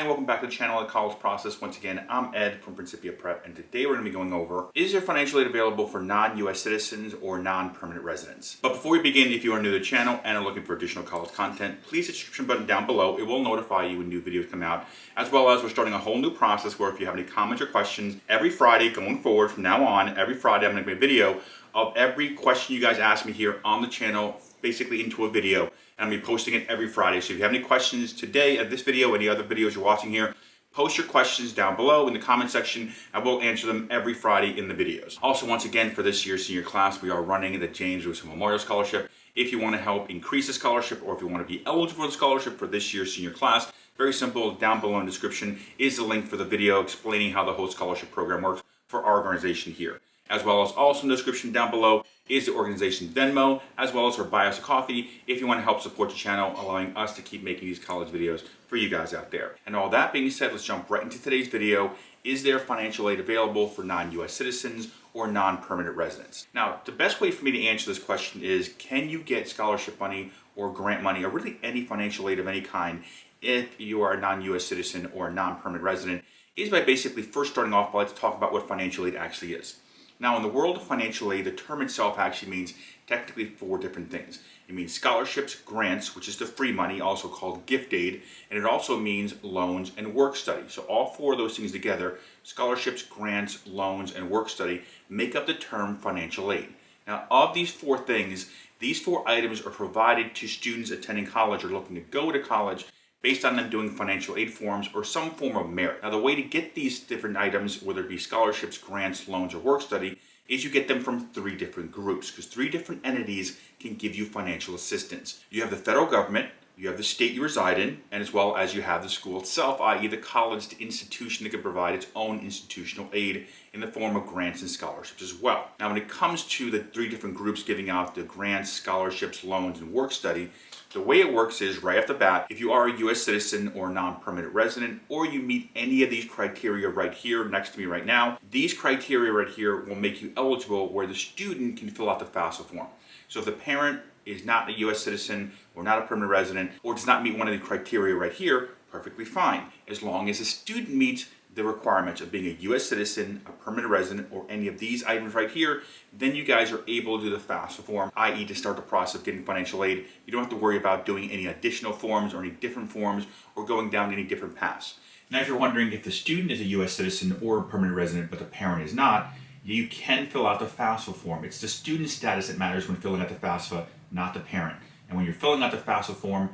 Hi, and welcome back to the channel at College Process. Once again, I'm Ed from Principia Prep, and today we're going to be going over, is there financial aid available for non-US citizens or non-permanent residents? But before we begin, if you are new to the channel and are looking for additional college content, please hit the subscription button down below. It will notify you when new videos come out, as well as we're starting a whole new process where if you have any comments or questions, every Friday going forward from now on, every Friday I'm going to make a video of every question you guys ask me here on the channel, basically into a video. And I'll be posting it every Friday. So if you have any questions today of this video, any other videos you're watching here, post your questions down below in the comment section. I will answer them every Friday in the videos. Also, once again, for this year's senior class, we are running the James Lewis Memorial Scholarship. If you want to help increase the scholarship, or if you want to be eligible for the scholarship for this year's senior class, very simple. Down below in the description is the link for the video explaining how the whole scholarship program works for our organization here. As well as also in the description down below is the organization's Venmo, as well as her buy us a coffee if you want to help support the channel, allowing us to keep making these college videos for you guys out there. And all that being said, let's jump right into today's video. Is there financial aid available for non-US citizens or non-permanent residents? Now, the best way for me to answer this question is, can you get scholarship money or grant money or really any financial aid of any kind if you are a non-US citizen or a non-permanent resident? Is by basically first starting off, I'd like to talk about what financial aid actually is. Now, in the world of financial aid, the term itself actually means technically four different things. It means scholarships, grants, which is the free money, also called gift aid, and it also means loans and work study. So all four of those things together, scholarships, grants, loans, and work study, make up the term financial aid. Now, of these four things, these four items are provided to students attending college or looking to go to college based on them doing financial aid forms or some form of merit. Now, the way to get these different items, whether it be scholarships, grants, loans, or work study, is you get them from three different groups, because three different entities can give you financial assistance. You have the federal government, you have the state you reside in, and as well as you have the school itself, i.e. the college, the institution that can provide its own institutional aid in the form of grants and scholarships as well. Now, when it comes to the three different groups giving out the grants, scholarships, loans, and work study, the way it works is, right off the bat, if you are a U.S. citizen or non-permanent resident, or you meet any of these criteria right here next to me right now, these criteria right here will make you eligible where the student can fill out the Fafsa form. So if the parent is not a U.S. citizen or not a permanent resident or does not meet one of the criteria right here, perfectly fine, as long as the student meets the requirements of being a U.S. citizen, a permanent resident, or any of these items right here, then you guys are able to do the Fafsa form, i.e. to start the process of getting financial aid. You don't have to worry about doing any additional forms or any different forms or going down any different paths. Now, if you're wondering if the student is a U.S. citizen or a permanent resident but the parent is not, you can fill out the FAFSA form. It's the student status that matters when filling out the FAFSA, not the parent. And when you're filling out the FAFSA form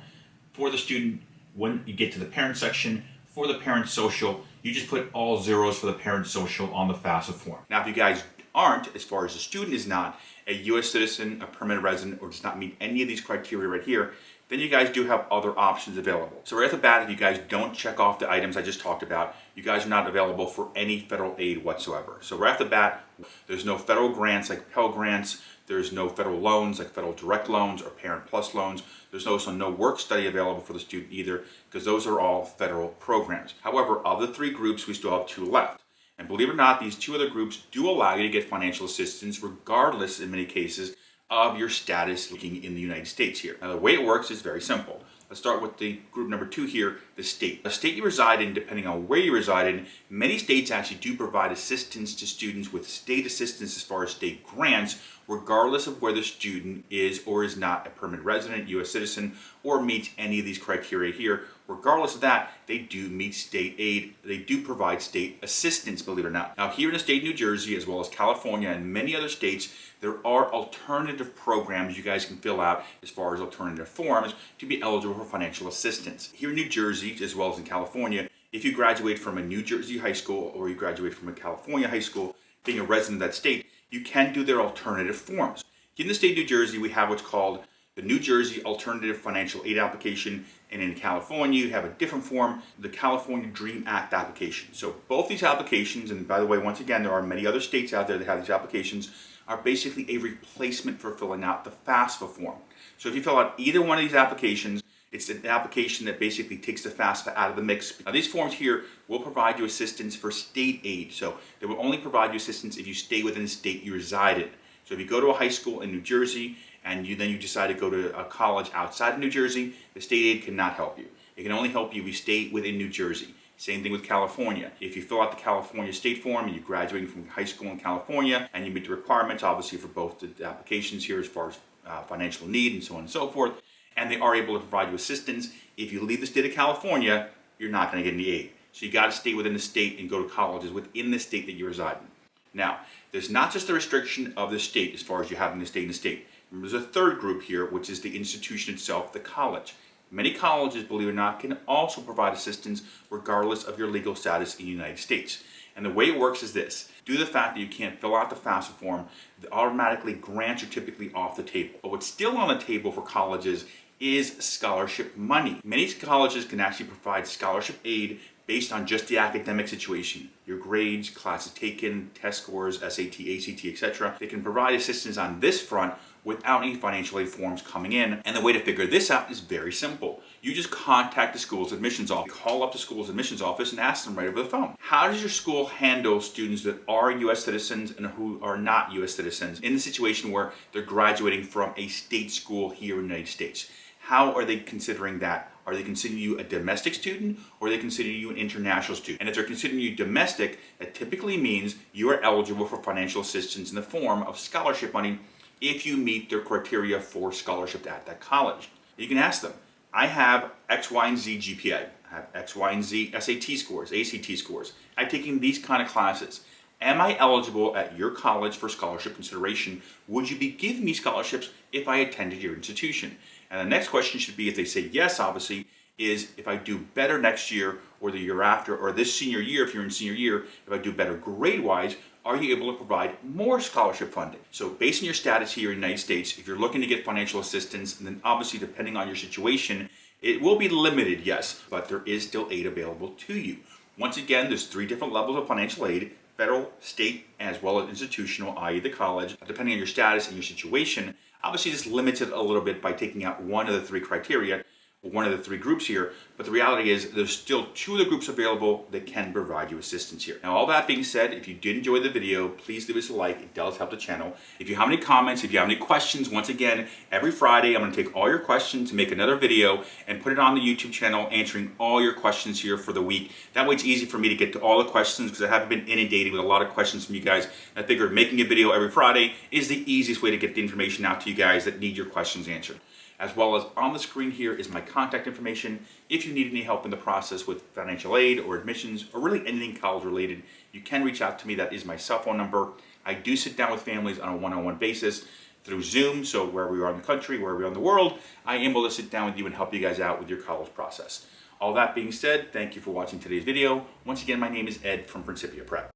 for the student, when you get to the parent section, for the parent social, you just put all zeros for the parent social on the FAFSA form. Now, if you guys aren't, as far as the student is not, a U.S. citizen, a permanent resident, or does not meet any of these criteria right here, then you guys do have other options available. So right off the bat, if you guys don't check off the items I just talked about, you guys are not available for any federal aid whatsoever. So right off the bat, there's no federal grants like Pell Grants, there's no federal loans like federal direct loans or Parent Plus loans. There's also no work study available for the student either, because those are all federal programs. However, of the three groups, we still have two left. And believe it or not, these two other groups do allow you to get financial assistance regardless, in many cases, of your status living in the United States here. Now, the way it works is very simple. Let's start with the group number 2 here, the state. The state you reside in, depending on where you reside in, many states actually do provide assistance to students with state assistance as far as state grants, regardless of whether the student is or is not a permanent resident, U.S. citizen, or meets any of these criteria here. Regardless of that, they do meet state aid. They do provide state assistance, believe it or not. Now, here in the state of New Jersey, as well as California and many other states, there are alternative programs you guys can fill out as far as alternative forms to be eligible for financial assistance. Here in New Jersey, as well as in California, if you graduate from a New Jersey high school or you graduate from a California high school, being a resident of that state, you can do their alternative forms. In the state of New Jersey, we have what's called the New Jersey Alternative Financial Aid Application, and in California, you have a different form, the California Dream Act application. So both these applications, and by the way, once again, there are many other states out there that have these applications, are basically a replacement for filling out the FAFSA form. So if you fill out either one of these applications, it's an application that basically takes the FAFSA out of the mix. Now, these forms here will provide you assistance for state aid. So they will only provide you assistance if you stay within the state you reside in. So if you go to a high school in New Jersey and then you decide to go to a college outside of New Jersey, the state aid cannot help you. It can only help you if you stay within New Jersey. Same thing with California. If you fill out the California state form and you're graduating from high school in California and you meet the requirements, obviously, for both the applications here as far as financial need and so on and so forth, and they are able to provide you assistance, if you leave the state of California, you're not going to get any aid. So you got to stay within the state and go to colleges within the state that you reside in. Now, there's not just the restriction of the state as far as you having to stay in the state. Remember, there's a third group here, which is the institution itself, the college. Many colleges, believe it or not, can also provide assistance regardless of your legal status in the United States. And the way it works is this. Due to the fact that you can't fill out the Fafsa form, automatically grants are typically off the table. But what's still on the table for colleges is scholarship money. Many colleges can actually provide scholarship aid based on just the academic situation, your grades, classes taken, test scores, SAT, ACT, etc. They can provide assistance on this front without any financial aid forms coming in. And the way to figure this out is very simple. You just contact the school's admissions office, call up the school's admissions office and ask them right over the phone. How does your school handle students that are U.S. citizens and who are not U.S. citizens in the situation where they're graduating from a state school here in the United States? How are they considering that? Are they considering you a domestic student or are they considering you an international student? And if they're considering you domestic, that typically means you are eligible for financial assistance in the form of scholarship money if you meet their criteria for scholarship at that college. You can ask them, I have X, Y, and Z GPA. I have X, Y, and Z SAT scores, ACT scores. I've taken these kind of classes. Am I eligible at your college for scholarship consideration? Would you be giving me scholarships if I attended your institution? And the next question should be, if they say yes, obviously, is if I do better next year or the year after or this senior year, if you're in senior year, if I do better grade-wise, are you able to provide more scholarship funding? So based on your status here in the United States, if you're looking to get financial assistance, and then obviously depending on your situation, it will be limited, yes, but there is still aid available to you. Once again, there's 3 different levels of financial aid: federal, state, as well as institutional, i.e. the college. Depending on your status and your situation, obviously this limits it a little bit by taking out one of the 3 criteria, one of the 3 groups here, but the reality is there's still 2 other groups available that can provide you assistance here. Now, all that being said, if you did enjoy the video, please leave us a like. It does help the channel. If you have any comments, if you have any questions, once again, every Friday I'm going to take all your questions, make another video, and put it on the YouTube channel answering all your questions here for the week. That way it's easy for me to get to all the questions because I haven't been inundated with a lot of questions from you guys. I figured making a video every Friday is the easiest way to get the information out to you guys that need your questions answered. As well as on the screen here is my contact information. If you need any help in the process with financial aid or admissions or really anything college related, you can reach out to me. That is my cell phone number. I do sit down with families on a one-on-one basis through Zoom. So wherever you are in the country, wherever you are in the world, I am able to sit down with you and help you guys out with your college process. All that being said, thank you for watching today's video. Once again, my name is Ed from Principia Prep.